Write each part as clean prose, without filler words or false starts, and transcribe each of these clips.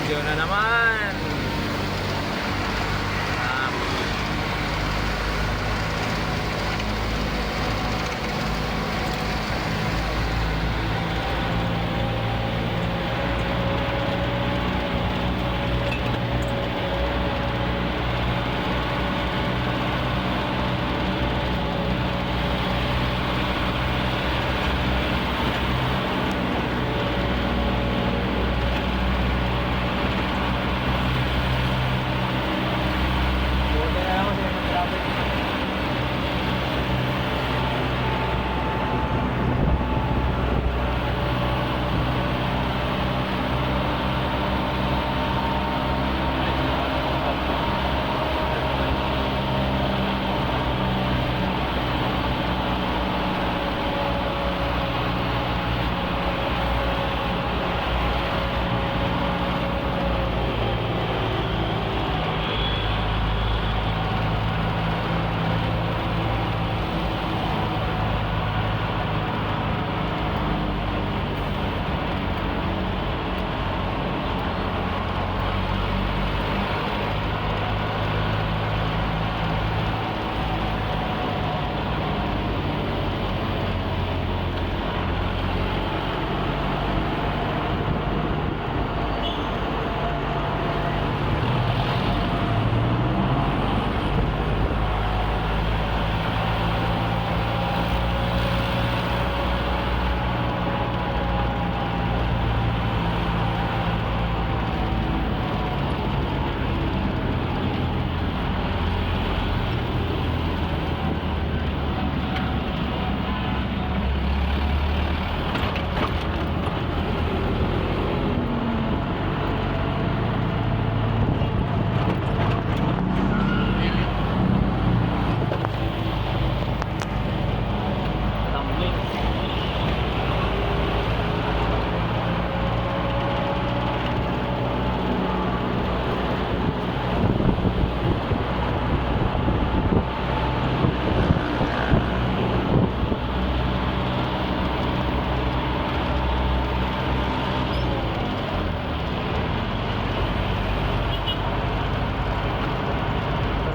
Bagyo na naman.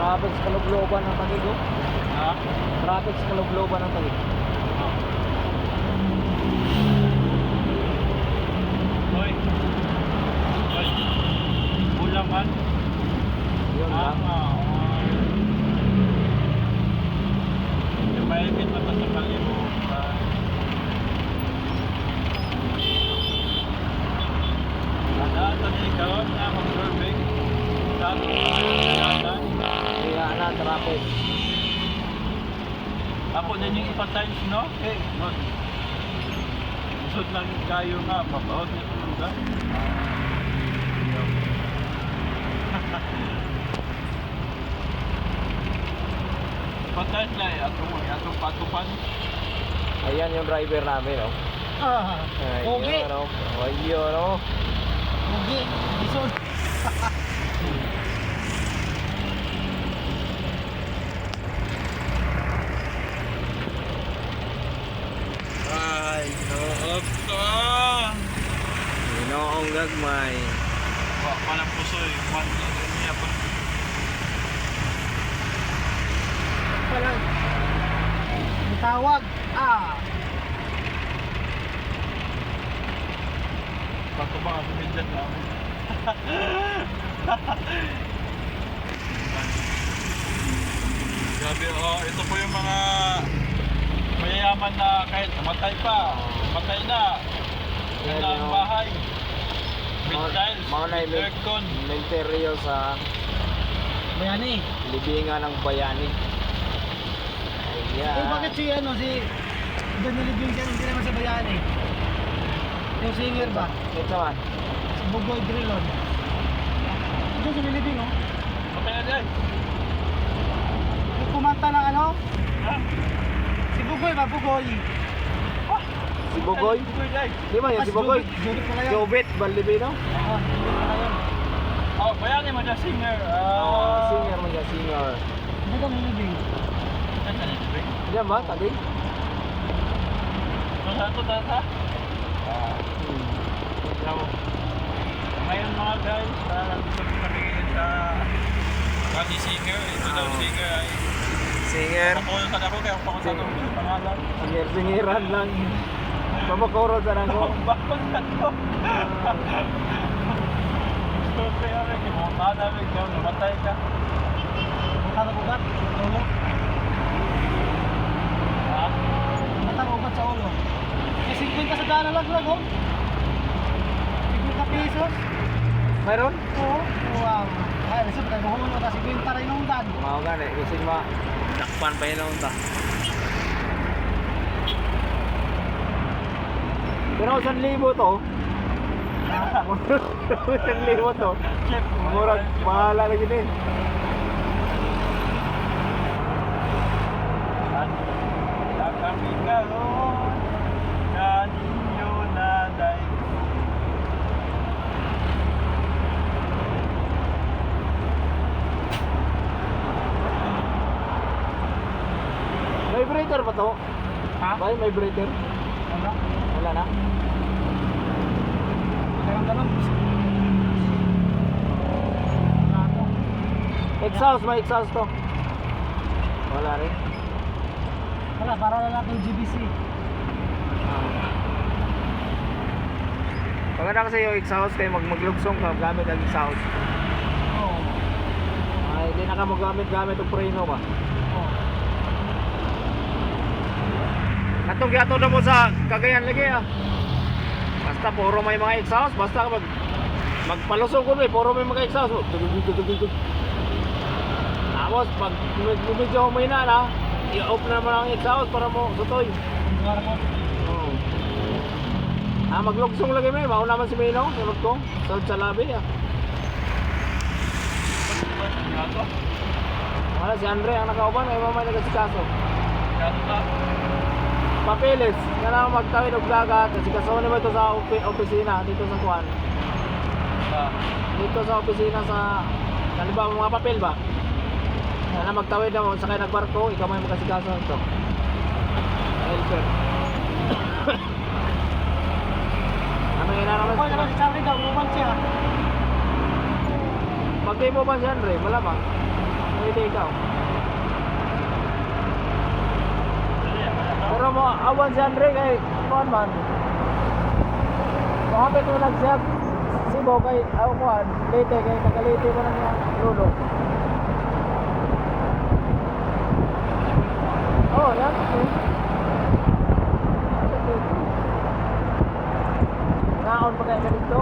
Traffic sa kalugloban ng Taguig, oh. Ha? Traffic sa kalugloban ng Taguig. Hoy. Hoy. Kulang man. Yun lang. Yung mahigit matasapal mo. Daan ni ikaw na mag-survey. Daan. Kaya na, traffic. Ako din yung ipa-times, no? Eh, usod lang kayo nga, mabawag niyo sa lugar. Ipa-times lang eh, atong patupan. Ayan yung driver namin, oh. Pogi. Ayun, oh. Ayun, oh. Pogi. Isod. Ay, noob ka! Ginoong gagmay. Walang pusoy, one niya pa. Palang. May tawag. Bago ba kasi medyan namin? Grabe, oh, ito po yung mga mayayaman na kahit namatay pa, matay na. Yan ang bahay. With tiles, Maunay with aircon. material sa Bayani. libingan ng bayani. Ayan. Eh bakit si Daniel Libingan hindi naman sa Bayani? Yung singer ba? Ito man. Si Bugoy Drilon. Ito si Libing, oh. Okay na dyan. Yung kumanta ng ano? Ha? Si Bugoy ba? Bugoy. Si Bugoy? Bugoy dyan. Di ba yan si Bugoy? Jobit pala yun. Jobit Balibino? Oo, Jobit pala yun. Oh, bayani mo dyan, singer. Singer man siya, singer. Ano ka may Libing? Diyan ba? Tadi? Saan to, tata? Ngayon mga guys, gusto ko sabihin sa Kani Singer. Ito daw Singer ay Singer. pakulosan ako kaya pakulosan ako yung pangalan. Singiran lang. Pamakoro sa nako. Bakit na to? Gusto ko kaya rin, kimuha namin ikaw, namatay ka. Matang ugat sa ulo. Ha? Matang ugat sa ulo. Eh, 50 sa daan na laglag, oh. 50 pesos. Mayroon? Oo. Wow. Ay, resip tayo mahulog na 50 rin nung dad. Mao gani kasi takpan pa yun ta. Pero 1,000 to. 1,000 to. Murag bahala lagi din. Kami karoon, kaninyo naday. Vibrator pa to? Ha? Bay, vibrator? Wala. Wala na. Ganun ganun. Wala to. Exhaust, may exhaust to. Wala rin. Wala, para na natin yung GBC. Pagkada kasi yung exhaust kayo maglugsong ka gamit ang exhaust. Oo. Ay, hindi na ka magamit-gamit ang preno ba? Oo. Katong gato na mo sa Cagayan lagi ah. Basta puro may mga exhaust, basta magpalusog ko puro may mga exhaust. Tapos pag medyo humina na, i-off na naman ang exhaust para mo sutoy. Para ko. Oo. Maglugsong lagi may, mauna man si Mino, sunod ko. Sunod sa labi ah. Wala si Andre ang nakauban, ay mamay nagasikaso. Kaso ka? Papeles, nga lang magtawid og dagat, kasi kaso naman ito sa opisina, dito sa Kuan. Dito sa opisina sa, ano ba, mga papel ba? Nga magtawid na mo, sakay nagbarko, ikaw may magkasikaso ito. Helper. Ano yun na naman? Kung naman si Charlie daw, umubang siya. Pag di mo ba si Andre, malamang. Hindi ikaw. Pero mo, awan si Andre kay Kuan man. Mahapit mo lang siya. Sibo kay, Kuan, late kay nagalite mo na niya. Ludo. Oh, yan. Naon pa kayo sa dito.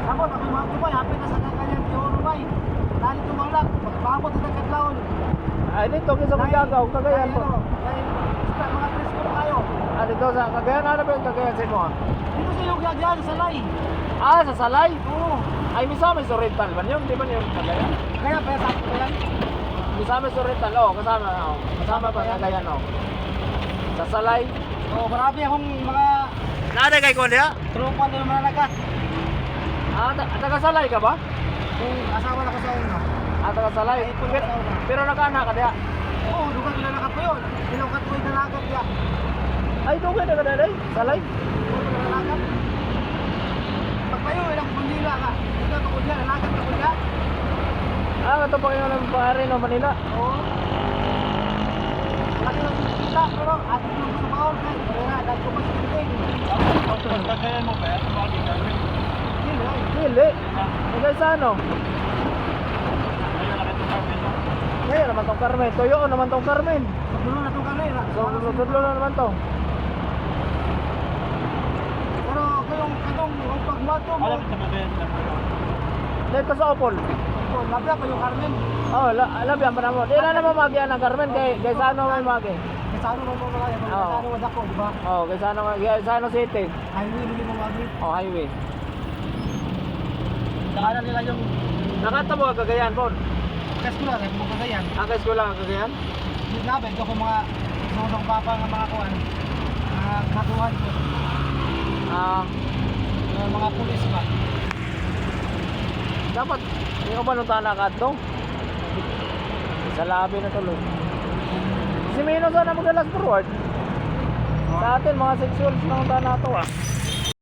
Sabot, ako yung mga kubay, hapit na sa kanyang Tiyoro bay. Dali tumalak, magpapot na nagkatlaon. Ay, dito sa Magyagaw, Cagayan po. Mga presko na kayo. Dito sa Cagayan, ano ba yung Cagayan sa mo? Dito sa yung gagyan, sa lay. Sa Salay? Oo. Ay, Misamis Oriental ba yun? Di ba yun Cagayan? Kaya, kaya sa akin ko yan. Misamis Oriental, kasama, kasama pa Cagayan, Sa Salay. Oo, marami akong mga Nada kay ko niya? tropa na mga nagat. Taga Salay ka ba? Kung asawa na ko sa una. Taga Salay. Pero nag-anak ka niya? Oo, dugang nilalakat ko yun. Nilakat ko yung nalagat niya. Ay, doon kayo na ka Salay? Oo, nilalagat. Pagpayo, ilang kundila ka. Ito ako dyan, nalagat ako dyan. Ito pa kayo ng pare no, Manila. Oo. Lagi lang kita, pero at yung gusto maon, kaya dahil ko mas kiting. Pagkagayan mo ba yan? Tumagi ka rin. Dili. Nagay sa ano? Ayun, nakitong kami no? Ngayon naman tong Carmen. Toyo naman tong Carmen. Pagdulo na itong kanila. So, sudlo na naman to. Pero kayong katong pagmato mo, Alam mo sa babayan na mo. Dito sa Opol. labya ko yung Carmen. Labihan pa na mo. Di na naman magyan ng Carmen kay sa ano may magi. Kasi ano mo mga yan, Oo. ano wala ko, di ba? Kay sa ano City. Highway, hindi mo magi. Highway. Daanan nila yung Nakatabo ka Cagayan po. gas ko lang, sabi mo ko yan. Ang ko lang Cagayan. Nabay ko mga sunong papa ng mga kuwan. Mga katuhan ko. Mga pulis ba? Dapat hindi ko ba nung tanak ato? Sa labi na tuloy. Si Mino na sana maglalas forward. Sa atin, mga 6 holes lang tayo nato ah.